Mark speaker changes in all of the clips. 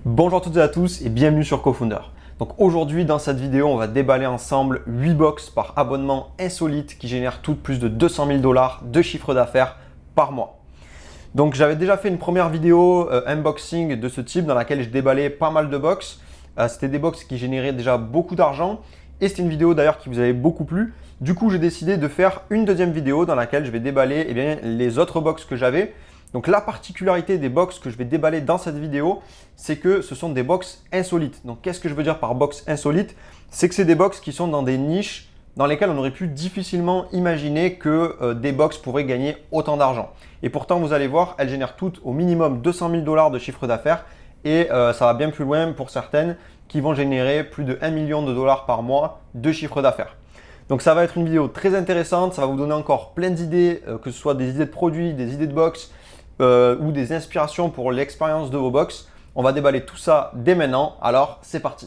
Speaker 1: Bonjour à toutes et à tous et bienvenue sur CoFounder. Donc aujourd'hui dans cette vidéo on va déballer ensemble 8 box par abonnement insolite qui génèrent toutes plus de 200 000 $ de chiffre d'affaires par mois. Donc j'avais déjà fait une première vidéo unboxing de ce type dans laquelle je déballais pas mal de box. C'était des box qui généraient déjà beaucoup d'argent et c'était une vidéo d'ailleurs qui vous avait beaucoup plu. Du coup j'ai décidé de faire une deuxième vidéo dans laquelle je vais déballer les autres box que j'avais. Donc la particularité des box que je vais déballer dans cette vidéo, c'est que ce sont des box insolites. Donc qu'est-ce que je veux dire par box insolite? C'est que c'est des box qui sont dans des niches dans lesquelles on aurait pu difficilement imaginer que des box pourraient gagner autant d'argent. Et pourtant, vous allez voir, elles génèrent toutes au minimum 200 000 $ de chiffre d'affaires et ça va bien plus loin pour certaines qui vont générer plus de 1 million de dollars par mois de chiffre d'affaires. Donc ça va être une vidéo très intéressante, ça va vous donner encore plein d'idées, que ce soit des idées de produits, des idées de box, ou des inspirations pour l'expérience de vos box. On va déballer tout ça dès maintenant, alors c'est parti.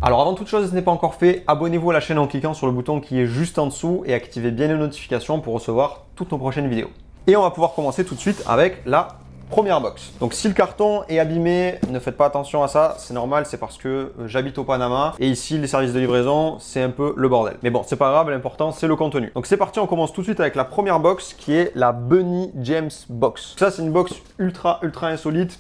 Speaker 1: Alors avant toute chose, si ce n'est pas encore fait, abonnez-vous à la chaîne en cliquant sur le bouton qui est juste en dessous et activez bien les notifications pour recevoir toutes nos prochaines vidéos. Et on va pouvoir commencer tout de suite avec la première box. Donc si le carton est abîmé, ne faites pas attention à ça, c'est normal, c'est parce que j'habite au Panama et ici les services de livraison c'est un peu le bordel. Mais bon, c'est pas grave, l'important c'est le contenu. Donc c'est parti, on commence tout de suite avec la première box qui est la Bunny James box. Ça c'est une box ultra insolite.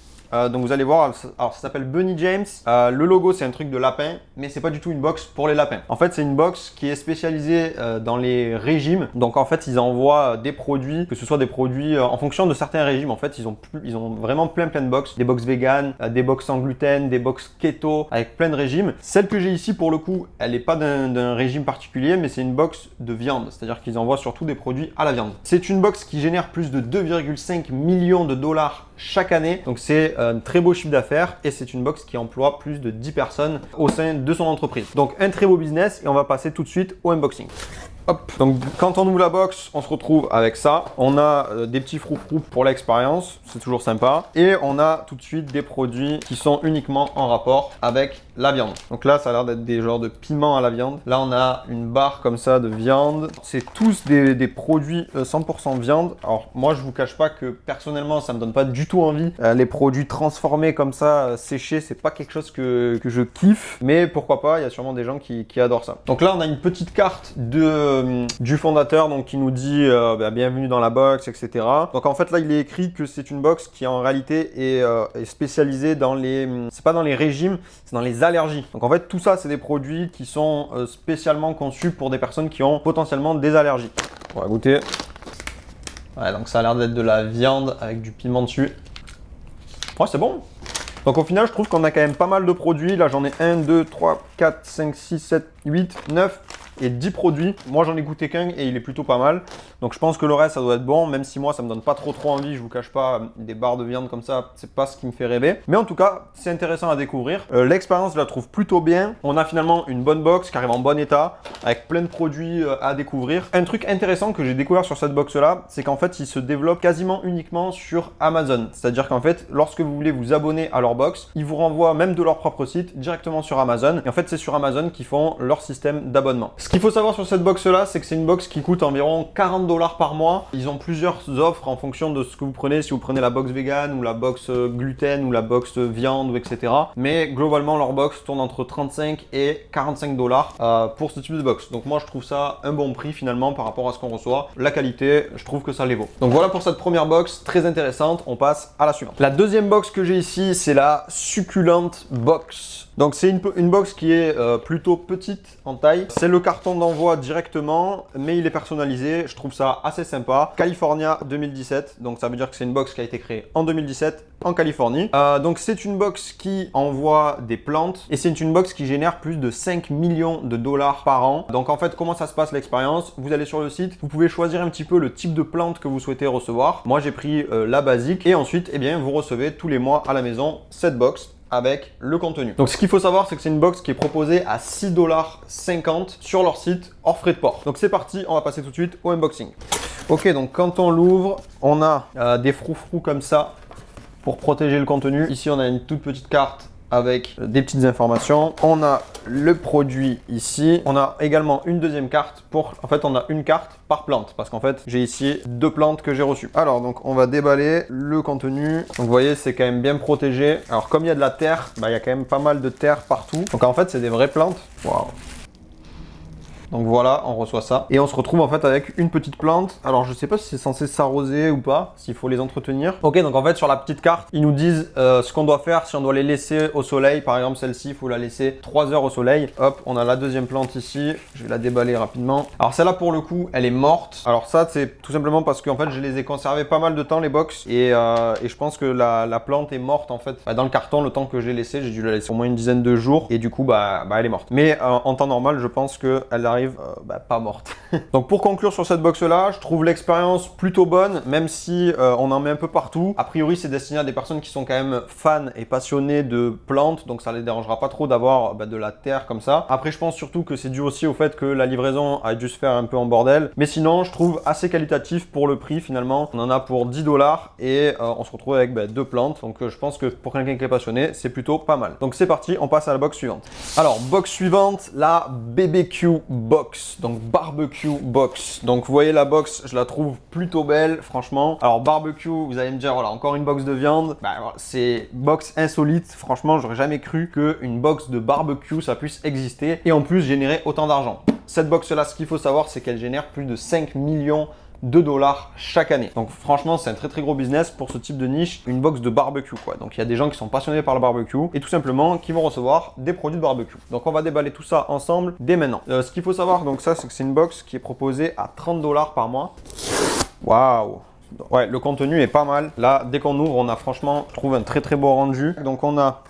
Speaker 1: Donc vous allez voir, alors ça s'appelle Bunny James. Le logo c'est un truc de lapin, mais c'est pas du tout une box pour les lapins. En fait c'est une box qui est spécialisée dans les régimes. Donc en fait ils envoient des produits, que ce soit des produits en fonction de certains régimes. En fait ils ont vraiment plein de box, des box vegan, des box sans gluten, des box keto avec plein de régimes. Celle que j'ai ici pour le coup, elle n'est pas d'un régime particulier, mais c'est une box de viande, c'est-à-dire qu'ils envoient surtout des produits à la viande. C'est une box qui génère plus de 2,5 millions de dollars chaque année. Donc c'est un très beau chiffre d'affaires et c'est une box qui emploie plus de 10 personnes au sein de son entreprise. Donc un très beau business et on va passer tout de suite au unboxing. Hop. Donc quand on ouvre la box, on se retrouve avec ça. On a des petits froufrous pour l'expérience, c'est toujours sympa. Et on a tout de suite des produits qui sont uniquement en rapport avec la viande. Donc là, ça a l'air d'être des genres de piments à la viande. Là, on a une barre comme ça de viande. C'est tous des produits 100% viande. Alors moi, je vous cache pas que personnellement, ça me donne pas du tout envie. Les produits transformés comme ça, séchés, c'est pas quelque chose que je kiffe. Mais pourquoi pas, il y a sûrement des gens qui adorent ça. Donc là, on a une petite carte du fondateur donc qui nous dit bienvenue dans la box, etc. Donc en fait là il est écrit que c'est une box qui en réalité est spécialisée dans c'est pas dans les régimes, c'est dans les allergies. Donc en fait tout ça c'est des produits qui sont spécialement conçus pour des personnes qui ont potentiellement des allergies. On va goûter. Ouais, donc ça a l'air d'être de la viande avec du piment dessus. Ouais, c'est bon. Donc au final je trouve qu'on a quand même pas mal de produits. Là j'en ai 1, 2, 3, 4, 5, 6, 7, 8, 9 et 10 produits. Moi j'en ai goûté qu'un et il est plutôt pas mal. Donc je pense que le reste ça doit être bon, même si moi ça me donne pas trop envie, je vous cache pas, des barres de viande comme ça, c'est pas ce qui me fait rêver. Mais en tout cas, c'est intéressant à découvrir. L'expérience je la trouve plutôt bien. On a finalement une bonne box qui arrive en bon état, avec plein de produits à découvrir. Un truc intéressant que j'ai découvert sur cette box là, c'est qu'en fait ils se développent quasiment uniquement sur Amazon. C'est-à-dire qu'en fait, lorsque vous voulez vous abonner à leur box, ils vous renvoient même de leur propre site directement sur Amazon. Et en fait c'est sur Amazon qu'ils font leur système d'abonnement. Ce qu'il faut savoir sur cette box là, c'est que c'est une box qui coûte environ 40 $ par mois. Ils ont plusieurs offres en fonction de ce que vous prenez, si vous prenez la box vegan ou la box gluten ou la box viande, etc. Mais globalement, leur box tourne entre 35 et 45 $ pour ce type de box. Donc moi, je trouve ça un bon prix finalement par rapport à ce qu'on reçoit. La qualité, je trouve que ça les vaut. Donc voilà pour cette première box, très intéressante. On passe à la suivante. La deuxième box que j'ai ici, c'est la succulente box. Donc c'est une box qui est plutôt petite en taille. C'est le carton d'envoi directement, mais il est personnalisé. Je trouve ça assez sympa. California 2017, donc ça veut dire que c'est une box qui a été créée en 2017 en Californie. Donc c'est une box qui envoie des plantes et c'est une box qui génère plus de 5 millions de dollars par an. Donc en fait, comment ça se passe l'expérience? Vous allez sur le site, vous pouvez choisir un petit peu le type de plante que vous souhaitez recevoir. Moi j'ai pris la basique et ensuite vous recevez tous les mois à la maison cette box avec le contenu. Donc ce qu'il faut savoir, c'est que c'est une box qui est proposée à 6,50 $ sur leur site hors frais de port. Donc c'est parti, on va passer tout de suite au unboxing. Ok, donc quand on l'ouvre, on a des froufrous comme ça pour protéger le contenu. Ici on a une toute petite carte avec des petites informations. On a le produit ici. On a également une deuxième carte pour... En fait, on a une carte par plante parce qu'en fait, j'ai ici 2 plantes que j'ai reçues. Alors, donc, on va déballer le contenu. Donc, vous voyez, c'est quand même bien protégé. Alors, comme il y a de la terre, bah, il y a quand même pas mal de terre partout. Donc, en fait, c'est des vraies plantes. Waouh! Donc voilà, on reçoit ça. Et on se retrouve en fait avec une petite plante. Alors je sais pas si c'est censé s'arroser ou pas, s'il faut les entretenir. Ok, donc en fait sur la petite carte, ils nous disent ce qu'on doit faire si on doit les laisser au soleil. Par exemple celle-ci, il faut la laisser 3 heures au soleil. Hop, on a la deuxième plante ici. Je vais la déballer rapidement. Alors celle-là pour le coup, elle est morte. Alors ça c'est tout simplement parce qu'en fait je les ai conservés pas mal de temps les box. Et je pense que la plante est morte en fait. Dans le carton, le temps que j'ai laissé, j'ai dû la laisser au moins une dizaine de jours. Et du coup, elle est morte. Mais en temps normal, je pense qu'elle arrive pas morte. Donc pour conclure sur cette box là, je trouve l'expérience plutôt bonne, même si on en met un peu partout. A priori c'est destiné à des personnes qui sont quand même fans et passionnés de plantes, donc ça les dérangera pas trop d'avoir de la terre comme ça. Après je pense surtout que c'est dû aussi au fait que la livraison a dû se faire un peu en bordel, mais sinon je trouve assez qualitatif pour le prix finalement. On en a pour 10 $ et on se retrouve avec 2 plantes, donc je pense que pour quelqu'un qui est passionné c'est plutôt pas mal. Donc c'est parti, on passe à la box suivante. Alors box suivante, la BBQ box. Donc barbecue box. Donc vous voyez la box, je la trouve plutôt belle franchement. Alors barbecue, vous allez me dire voilà, encore une box de viande. C'est box insolite. Franchement, j'aurais jamais cru qu'une box de barbecue ça puisse exister et en plus générer autant d'argent. Cette box là, ce qu'il faut savoir, c'est qu'elle génère plus de 5 millions de $ chaque année. Donc franchement, c'est un très gros business pour ce type de niche, une box de barbecue quoi. Donc il y a des gens qui sont passionnés par le barbecue et tout simplement qui vont recevoir des produits de barbecue. Donc on va déballer tout ça ensemble dès maintenant. Ce qu'il faut savoir donc ça, c'est que c'est une box qui est proposée à 30 $ par mois. Waouh! Ouais, le contenu est pas mal. Là, dès qu'on ouvre, on a franchement, je trouve un très beau rendu. Donc on a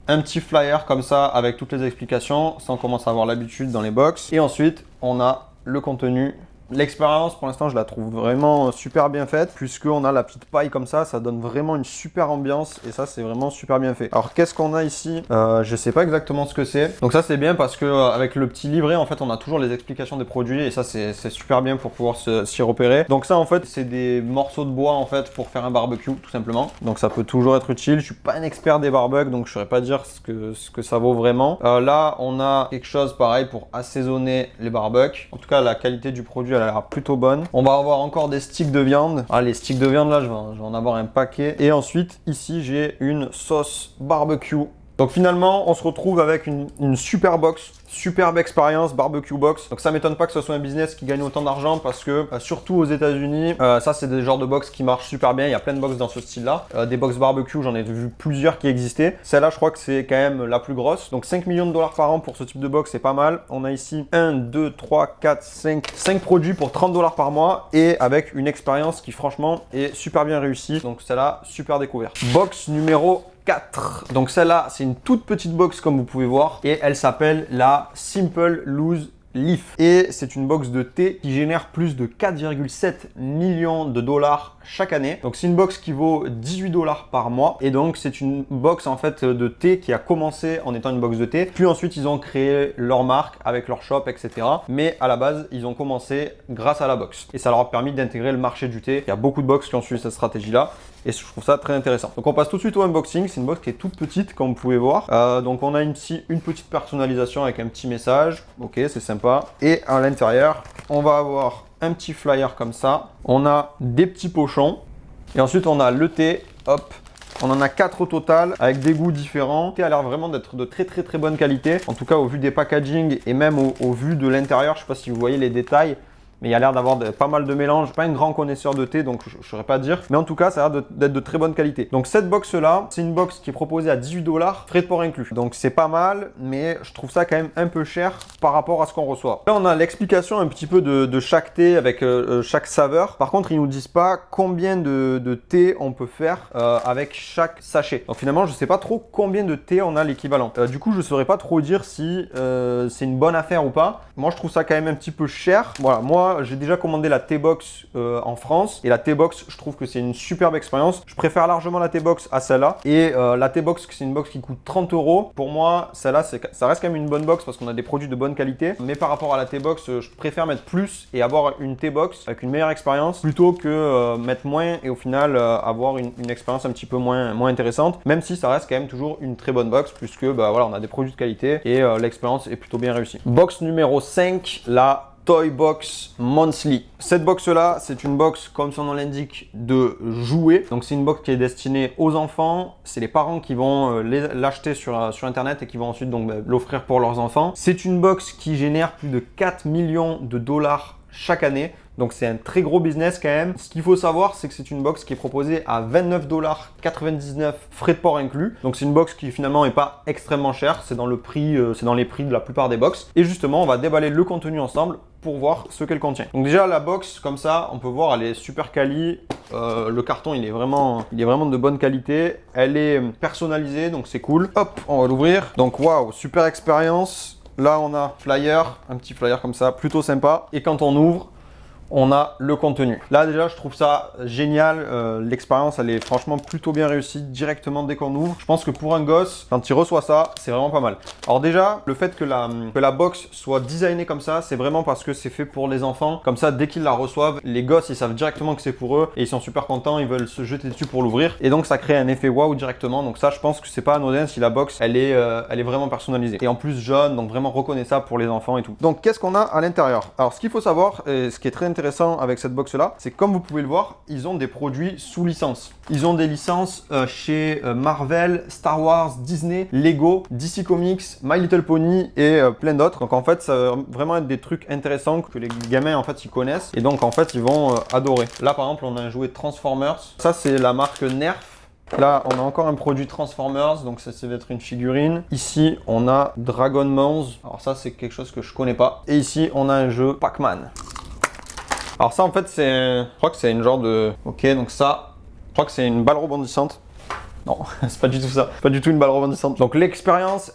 Speaker 1: un petit flyer comme ça avec toutes les explications, ça on commence à avoir l'habitude dans les box. Et ensuite, on a le contenu. L'expérience, pour l'instant, je la trouve vraiment super bien faite, puisqu'on a la petite paille comme ça donne vraiment une super ambiance, et ça, c'est vraiment super bien fait. Alors, qu'est-ce qu'on a ici? Je sais pas exactement ce que c'est. Donc ça, c'est bien parce que avec le petit livret, en fait, on a toujours les explications des produits, et ça, c'est super bien pour pouvoir s'y repérer. Donc ça, en fait, c'est des morceaux de bois, en fait, pour faire un barbecue, tout simplement. Donc ça peut toujours être utile. Je suis pas un expert des barbecues, donc je saurais pas dire ce que ça vaut vraiment. Là, on a quelque chose pareil pour assaisonner les barbecues. En tout cas, la qualité du produit, elle a l'air plutôt bonne. On va avoir encore des sticks de viande. Ah, les sticks de viande là, je vais en avoir un paquet. Et ensuite, ici, j'ai une sauce barbecue. Donc finalement, on se retrouve avec une super box, superbe expérience barbecue box. Donc ça m'étonne pas que ce soit un business qui gagne autant d'argent parce que surtout aux États-Unis, ça c'est des genres de box qui marchent super bien. Il y a plein de box dans ce style-là. Des box barbecue, j'en ai vu plusieurs qui existaient. Celle-là, je crois que c'est quand même la plus grosse. Donc 5 millions de $ par an pour ce type de box, c'est pas mal. On a ici 1, 2, 3, 4, 5 produits pour 30 $ par mois et avec une expérience qui franchement est super bien réussie. Donc celle-là, super découverte. Box numéro 4. Donc celle-là, c'est une toute petite box comme vous pouvez voir et elle s'appelle la Simple Loose Leaf. Et c'est une box de thé qui génère plus de 4,7 millions de $ chaque année. Donc c'est une box qui vaut 18 $ par mois. Et donc c'est une box en fait de thé qui a commencé en étant une box de thé. Puis ensuite ils ont créé leur marque avec leur shop, etc. Mais à la base, ils ont commencé grâce à la box. Et ça leur a permis d'intégrer le marché du thé. Il y a beaucoup de box qui ont suivi cette stratégie-là. Et je trouve ça très intéressant. Donc on passe tout de suite au unboxing. C'est une box qui est toute petite comme vous pouvez voir. Donc on a ici une petite personnalisation avec un petit message. Ok, c'est sympa. Et à l'intérieur, on va avoir un petit flyer comme ça. On a des petits pochons. Et ensuite on a le thé. Hop. On en a 4 au total avec des goûts différents. Le thé a l'air vraiment d'être de très bonne qualité. En tout cas au vu des packaging et même au vu de l'intérieur. Je ne sais pas si vous voyez les détails. Mais il y a l'air d'avoir pas mal de mélanges. Je suis pas un grand connaisseur de thé, donc je ne saurais pas dire. Mais en tout cas, ça a l'air d'être de très bonne qualité. Donc cette box-là, c'est une box qui est proposée à 18 $, frais de port inclus. Donc c'est pas mal, mais je trouve ça quand même un peu cher par rapport à ce qu'on reçoit. Là, on a l'explication un petit peu de chaque thé avec chaque saveur. Par contre, ils nous disent pas combien de thé on peut faire avec chaque sachet. Donc finalement, je sais pas trop combien de thé on a l'équivalent. Du coup, je saurais pas trop dire si c'est une bonne affaire ou pas. Moi, je trouve ça quand même un petit peu cher. Voilà, moi, moi, j'ai déjà commandé la T-Box en France et la T-Box, je trouve que c'est une superbe expérience. Je préfère largement la T-Box à celle-là et la T-Box, c'est une box qui coûte 30 €. Pour moi, celle-là, ça reste quand même une bonne box parce qu'on a des produits de bonne qualité. Mais par rapport à la T-Box, je préfère mettre plus et avoir une T-Box avec une meilleure expérience plutôt que mettre moins et au final avoir une expérience un petit peu moins intéressante. Même si ça reste quand même toujours une très bonne box puisque bah, voilà, on a des produits de qualité et l'expérience est plutôt bien réussie. Box numéro 5, la Toy Box Monthly. Cette box là, c'est une box comme son nom l'indique de jouets. Donc c'est une box qui est destinée aux enfants. C'est les parents qui vont l'acheter sur internet et qui vont ensuite donc l'offrir pour leurs enfants. C'est une box qui génère plus de 4 millions de dollars chaque année. Donc c'est un très gros business quand même. Ce qu'il faut savoir, c'est que c'est une box qui est proposée à 29,99 $, frais de port inclus. Donc c'est une box qui finalement n'est pas extrêmement chère. C'est dans le prix, c'est dans les prix de la plupart des box. Et justement, on va déballer le contenu ensemble pour voir ce qu'elle contient. Donc déjà la box comme ça, on peut voir, elle est super quali. Le carton il est vraiment de bonne qualité. Elle est personnalisée, donc c'est cool. Hop, on va l'ouvrir. Donc waouh, super expérience. Là on a flyer, un petit flyer comme ça, plutôt sympa. Et quand on ouvre, on a le contenu. Là déjà je trouve ça génial, l'expérience elle est franchement plutôt bien réussie directement dès qu'on ouvre. Je pense que pour un gosse, quand il reçoit ça, c'est vraiment pas mal. Alors déjà, le fait que la box soit designée comme ça, c'est vraiment parce que c'est fait pour les enfants. Comme ça, dès qu'ils la reçoivent, les gosses ils savent directement que c'est pour eux et ils sont super contents, ils veulent se jeter dessus pour l'ouvrir. Et donc ça crée un effet waouh directement. Donc ça je pense que c'est pas anodin si la box elle est vraiment personnalisée. Et en plus jaune, donc vraiment reconnaissable pour les enfants et tout. Donc qu'est-ce qu'on a à l'intérieur? Alors ce qu'il faut savoir, et ce qui est très intéressant avec cette box là, c'est comme vous pouvez le voir, ils ont des produits sous licence. Ils ont des licences chez Marvel, Star Wars, Disney, Lego, DC Comics, My Little Pony et plein d'autres. Donc en fait, ça va vraiment être des trucs intéressants que les gamins en fait ils connaissent et donc en fait ils vont adorer. Là par exemple, on a un jouet Transformers. Ça c'est la marque Nerf. Là, on a encore un produit Transformers, donc ça va être une figurine. Ici, on a Dragon Mouse. Alors ça, c'est quelque chose que je connais pas. Et ici, on a un jeu Pac-Man. Alors ça en fait je crois que c'est une genre de... Ok, donc ça, je crois que c'est une balle rebondissante. Non, c'est pas du tout ça. Pas du tout une balle rebondissante. Donc l'expérience,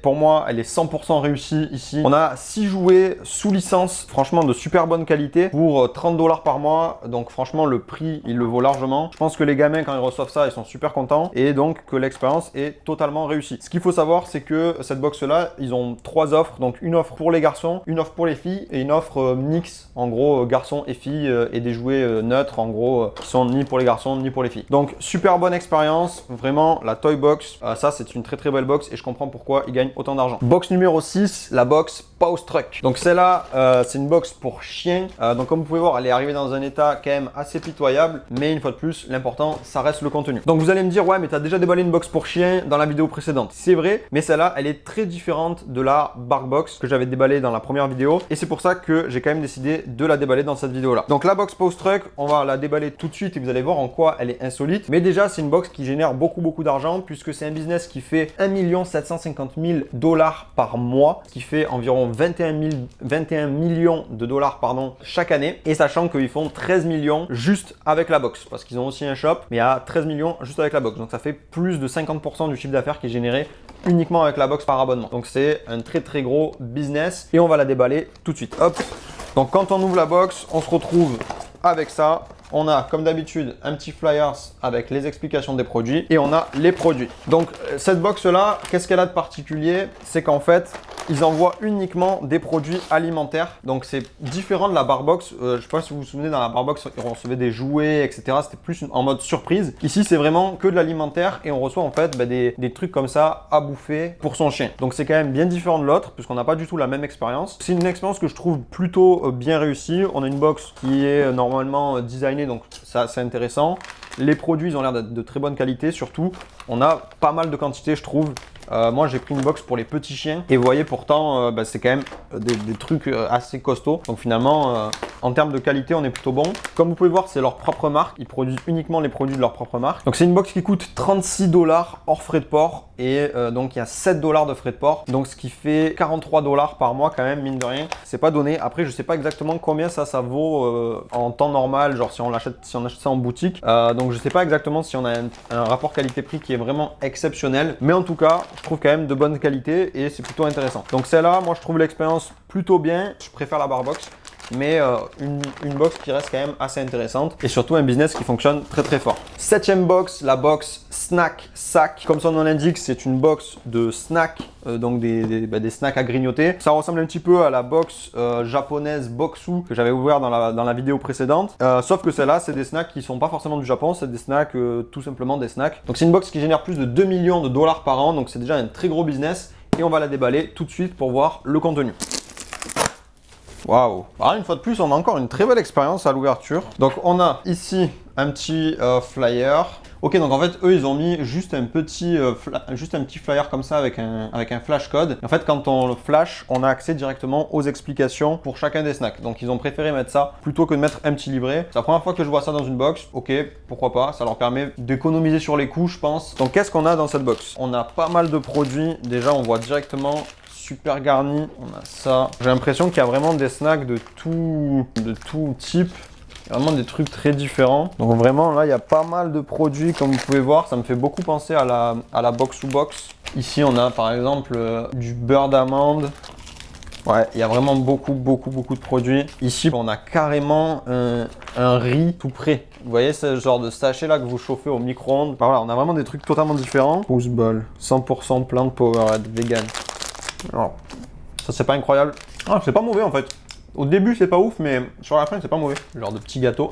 Speaker 1: pour moi, elle est 100% réussie ici. On a 6 jouets sous licence, franchement de super bonne qualité pour 30 $ par mois. Donc franchement, le prix, il le vaut largement. Je pense que les gamins, quand ils reçoivent ça, ils sont super contents et donc que l'expérience est totalement réussie. Ce qu'il faut savoir, c'est que cette box-là, ils ont 3 offres. Donc une offre pour les garçons, une offre pour les filles et une offre mix, en gros, garçons et filles et des jouets neutres, en gros, qui sont ni pour les garçons ni pour les filles. Donc super bonne expérience. Vraiment, la Toy Box, ça c'est une très très belle box et je comprends pourquoi ils gagnent autant d'argent. Box numéro 6, la box Paws Truck. Donc celle-là, c'est une box pour chiens. Donc comme vous pouvez voir, elle est arrivée dans un état quand même assez pitoyable. Mais une fois de plus, l'important, ça reste le contenu. Donc vous allez me dire, ouais, mais tu as déjà déballé une box pour chien dans la vidéo précédente. C'est vrai, mais celle-là, elle est très différente de la Bark Box que j'avais déballée dans la première vidéo. Et c'est pour ça que j'ai quand même décidé de la déballer dans cette vidéo-là. Donc la box Paws Truck, on va la déballer tout de suite et vous allez voir en quoi elle est insolite. Mais déjà, c'est une box qui génère beaucoup d'argent puisque c'est un business qui fait 1 750 000 $ par mois, ce qui fait environ 21 millions de dollars chaque année. Et sachant qu'ils font 13 millions juste avec la box parce qu'ils ont aussi un shop, mais il y a 13 millions juste avec la box. Donc ça fait plus de 50% du chiffre d'affaires qui est généré uniquement avec la box par abonnement. Donc c'est un très très gros business et on va la déballer tout de suite. Hop. Donc quand on ouvre la box, on se retrouve avec ça. On a comme d'habitude un petit flyers avec les explications des produits et on a les produits. Donc cette box là, qu'est-ce qu'elle a de particulier? C'est qu'en fait, ils envoient uniquement des produits alimentaires. Donc c'est différent de la Bark Box. Je ne sais pas si vous vous souvenez, dans la Bark Box, on recevait des jouets, etc. C'était plus en mode surprise. Ici, c'est vraiment que de l'alimentaire et on reçoit en fait des trucs comme ça à bouffer pour son chien. Donc c'est quand même bien différent de l'autre puisqu'on n'a pas du tout la même expérience. C'est une expérience que je trouve plutôt bien réussie. On a une box qui est normalement designée, donc ça c'est intéressant. Les produits, ils ont l'air d'être de très bonne qualité. Surtout, on a pas mal de quantité, je trouve. Moi, j'ai pris une box pour les petits chiens et vous voyez pourtant, c'est quand même des trucs assez costauds. Donc finalement, en termes de qualité, on est plutôt bon. Comme vous pouvez voir, c'est leur propre marque. Ils produisent uniquement les produits de leur propre marque. Donc c'est une box qui coûte 36 $ hors frais de port et donc il y a 7 $ de frais de port. Donc ce qui fait 43 $ par mois quand même, mine de rien. C'est pas donné. Après, je sais pas exactement combien ça vaut en temps normal, genre si on achète ça en boutique. Donc je sais pas exactement si on a un rapport qualité-prix qui est vraiment exceptionnel. Mais en tout cas, je trouve quand même de bonne qualité et c'est plutôt intéressant. Donc celle-là, moi je trouve l'expérience plutôt bien. Je préfère la Bark Box. mais une box qui reste quand même assez intéressante et surtout un business qui fonctionne très très fort. Septième box, la box Snack Sack. Comme son nom l'indique, c'est une box de snacks, donc des snacks à grignoter. Ça ressemble un petit peu à la box japonaise Boxu que j'avais ouvert dans la vidéo précédente. Sauf que celle-là, c'est des snacks qui sont pas forcément du Japon, c'est des snacks, tout simplement des snacks. Donc c'est une box qui génère plus de 2 millions de dollars par an, donc c'est déjà un très gros business. Et on va la déballer tout de suite pour voir le contenu. Waouh! Alors une fois de plus, on a encore une très belle expérience à l'ouverture. Donc on a ici un petit flyer. Ok, donc en fait, eux, ils ont mis juste un petit flyer comme ça avec un flash code. Et en fait, quand on le flash, on a accès directement aux explications pour chacun des snacks. Donc ils ont préféré mettre ça plutôt que de mettre un petit livret. C'est la première fois que je vois ça dans une box. Ok, pourquoi pas? Ça leur permet d'économiser sur les coûts, je pense. Donc qu'est-ce qu'on a dans cette box? On a pas mal de produits. Déjà, on voit directement super garni. On a ça. J'ai l'impression qu'il y a vraiment des snacks de tout type. Vraiment des trucs très différents. Donc vraiment là il y a pas mal de produits comme vous pouvez voir. Ça me fait beaucoup penser à la box ou box. Ici on a par exemple du beurre d'amande. Ouais, il y a vraiment beaucoup de produits. Ici on a carrément un riz tout prêt. Vous voyez ce genre de sachet là que vous chauffez au micro-ondes. Enfin, voilà, on a vraiment des trucs totalement différents. Rose Ball, 100% plant powered, vegan. Alors, ça c'est pas incroyable. Ah, c'est pas mauvais en fait. Au début, c'est pas ouf, mais sur la fin, c'est pas mauvais. Genre de petits gâteaux.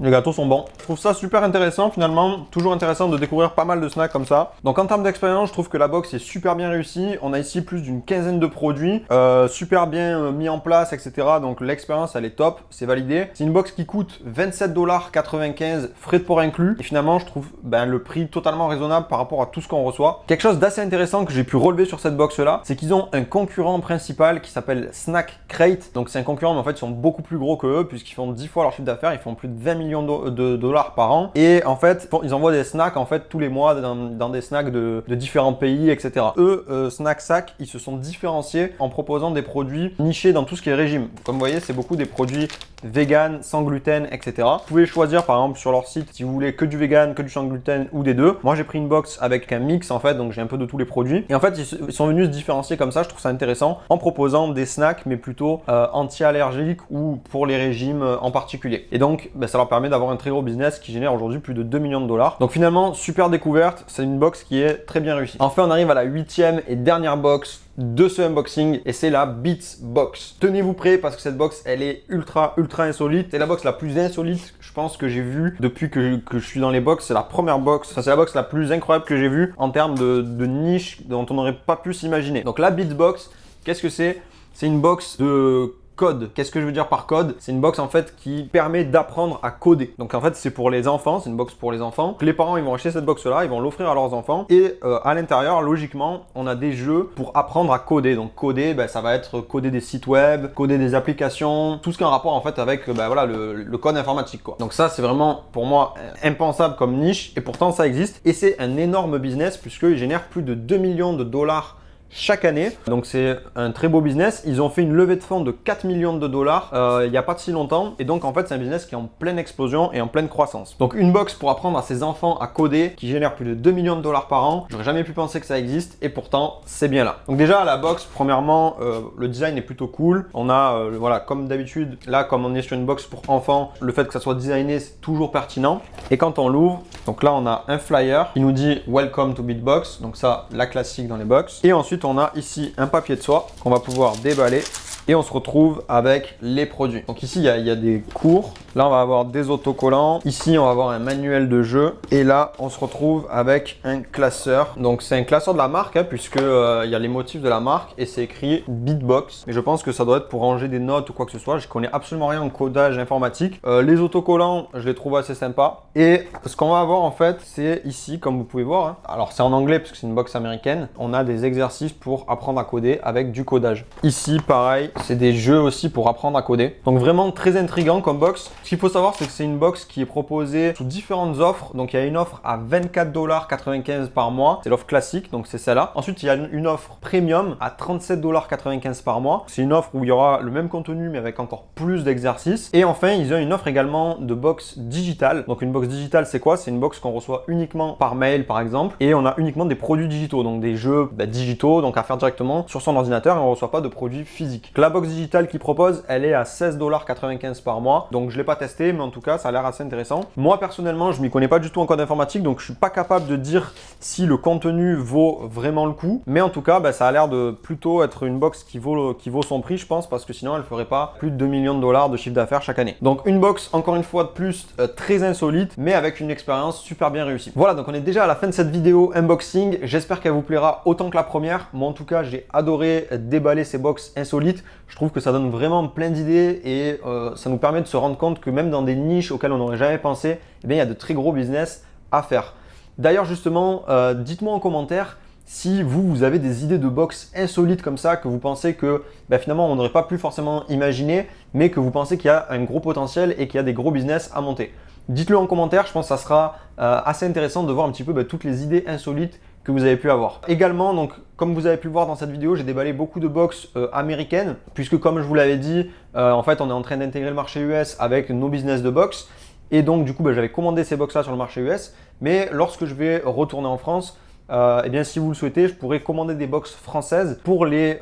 Speaker 1: Les gâteaux sont bons. Je trouve ça super intéressant finalement. Toujours intéressant de découvrir pas mal de snacks comme ça. Donc en termes d'expérience, je trouve que la box est super bien réussie. On a ici plus d'une quinzaine de produits. Super bien mis en place, etc. Donc l'expérience, elle est top. C'est validé. C'est une box qui coûte 27,95 $, frais de port inclus. Et finalement, je trouve le prix totalement raisonnable par rapport à tout ce qu'on reçoit. Quelque chose d'assez intéressant que j'ai pu relever sur cette box-là, c'est qu'ils ont un concurrent principal qui s'appelle Snack Crate. Donc c'est un concurrent, mais en fait, ils sont beaucoup plus gros que eux puisqu'ils font 10 fois leur chiffre d'affaires. Ils font plus de 20 millions de dollars par an. Et en fait, ils envoient des snacks en fait tous les mois dans des snacks de différents pays, etc. Eux, Snack Sack, ils se sont différenciés en proposant des produits nichés dans tout ce qui est régime. Comme vous voyez, c'est beaucoup des produits vegan, sans gluten, etc. Vous pouvez choisir par exemple sur leur site si vous voulez que du vegan, que du sans gluten ou des deux. Moi, j'ai pris une box avec un mix en fait, donc j'ai un peu de tous les produits. Et en fait, ils sont venus se différencier comme ça. Je trouve ça intéressant en proposant des snacks, mais plutôt anti-allergiques ou pour les régimes en particulier. Et donc, ça leur permet d'avoir un très gros business qui génère aujourd'hui plus de 2 millions de dollars. Donc finalement, super découverte. C'est une box qui est très bien réussie. Enfin, on arrive à la 8e et dernière box de ce unboxing et c'est la Beats Box. Tenez-vous prêts parce que cette box elle est ultra insolite. C'est la box la plus insolite je pense que j'ai vue depuis que je suis dans les box. C'est la première box, enfin, c'est la box la plus incroyable que j'ai vue en termes de niche dont on n'aurait pas pu s'imaginer. Donc la Beats Box, qu'est-ce que c'est? C'est une box de code. Qu'est-ce que je veux dire par code? C'est une box en fait qui permet d'apprendre à coder. Donc en fait c'est pour les enfants, c'est une box pour les enfants. Les parents ils vont acheter cette box là, ils vont l'offrir à leurs enfants et à l'intérieur logiquement on a des jeux pour apprendre à coder. Donc coder ça va être coder des sites web, coder des applications, tout ce qui a un rapport en fait avec voilà, le code informatique quoi. Donc ça c'est vraiment pour moi impensable comme niche et pourtant ça existe et c'est un énorme business puisqu'il génère plus de 2 millions de dollars chaque année. Donc c'est un très beau business. Ils ont fait une levée de fonds de 4 millions de dollars il n'y a pas de si longtemps. Et donc en fait c'est un business qui est en pleine explosion et en pleine croissance. Donc une box pour apprendre à ses enfants à coder qui génère plus de 2 millions de dollars par an. J'aurais jamais pu penser que ça existe et pourtant c'est bien là. Donc déjà la box, premièrement le design est plutôt cool. On a voilà comme d'habitude là comme on est sur une box pour enfants, le fait que ça soit designé c'est toujours pertinent. Et quand on l'ouvre, donc là on a un flyer qui nous dit Welcome to Beatbox. Donc ça la classique dans les box. Et ensuite on a ici un papier de soie qu'on va pouvoir déballer et on se retrouve avec les produits. Donc ici, il y a des cours. Là, on va avoir des autocollants. Ici, on va avoir un manuel de jeu. Et là, on se retrouve avec un classeur. Donc, c'est un classeur de la marque, hein, puisque il y a les motifs de la marque et c'est écrit Beatbox. Mais je pense que ça doit être pour ranger des notes ou quoi que ce soit. Je connais absolument rien en codage informatique. Les autocollants, je les trouve assez sympas. Et ce qu'on va avoir, en fait, c'est ici, comme vous pouvez voir. Hein. Alors, c'est en anglais, puisque c'est une box américaine. On a des exercices pour apprendre à coder avec du codage. Ici, pareil. C'est des jeux aussi pour apprendre à coder. Donc vraiment très intriguant comme box. Ce qu'il faut savoir, c'est que c'est une box qui est proposée sous différentes offres. Donc il y a une offre à 24,95 $ par mois. C'est l'offre classique, donc c'est celle-là. Ensuite, il y a une offre premium à 37,95 $ par mois. C'est une offre où il y aura le même contenu mais avec encore plus d'exercices. Et enfin, ils ont une offre également de box digitale. Donc une box digitale, c'est quoi? C'est une box qu'on reçoit uniquement par mail par exemple. Et on a uniquement des produits digitaux, donc des jeux digitaux, donc à faire directement sur son ordinateur et on ne reçoit pas de produits physiques. la box digitale qu'ils proposent, elle est à 16,95 $ par mois. Donc je ne l'ai pas testé, mais en tout cas, ça a l'air assez intéressant. Moi, personnellement, je ne m'y connais pas du tout en code informatique, donc je ne suis pas capable de dire si le contenu vaut vraiment le coup. Mais en tout cas, ça a l'air de plutôt être une box qui vaut son prix, je pense, parce que sinon, elle ne ferait pas plus de 2 millions de dollars de chiffre d'affaires chaque année. Donc une box, encore une fois de plus, très insolite, mais avec une expérience super bien réussie. Voilà, donc on est déjà à la fin de cette vidéo unboxing. J'espère qu'elle vous plaira autant que la première. Moi, en tout cas, j'ai adoré déballer ces box insolites. Je trouve que ça donne vraiment plein d'idées et ça nous permet de se rendre compte que même dans des niches auxquelles on n'aurait jamais pensé, eh bien, il y a de très gros business à faire. D'ailleurs, justement, dites-moi en commentaire si vous avez des idées de box insolites comme ça, que vous pensez que finalement on n'aurait pas pu forcément imaginer, mais que vous pensez qu'il y a un gros potentiel et qu'il y a des gros business à monter. Dites-le en commentaire, je pense que ça sera assez intéressant de voir un petit peu toutes les idées insolites que vous avez pu avoir. Également, donc, comme vous avez pu le voir dans cette vidéo, j'ai déballé beaucoup de box américaines, puisque comme je vous l'avais dit, en fait on est en train d'intégrer le marché US avec nos business de box. Et donc du coup, j'avais commandé ces box là sur le marché US, mais lorsque je vais retourner en France, eh bien, si vous le souhaitez, je pourrais commander des box françaises pour les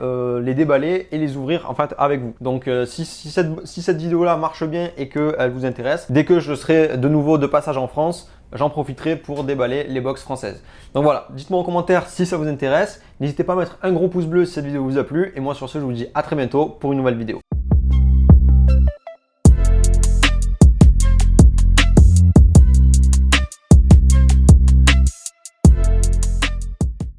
Speaker 1: déballer et les ouvrir en fait avec vous. Donc si cette vidéo là marche bien et qu'elle vous intéresse, dès que je serai de nouveau de passage en France, j'en profiterai pour déballer les box françaises. Donc voilà, dites-moi en commentaire si ça vous intéresse. N'hésitez pas à mettre un gros pouce bleu si cette vidéo vous a plu. Et moi sur ce, je vous dis à très bientôt pour une nouvelle vidéo.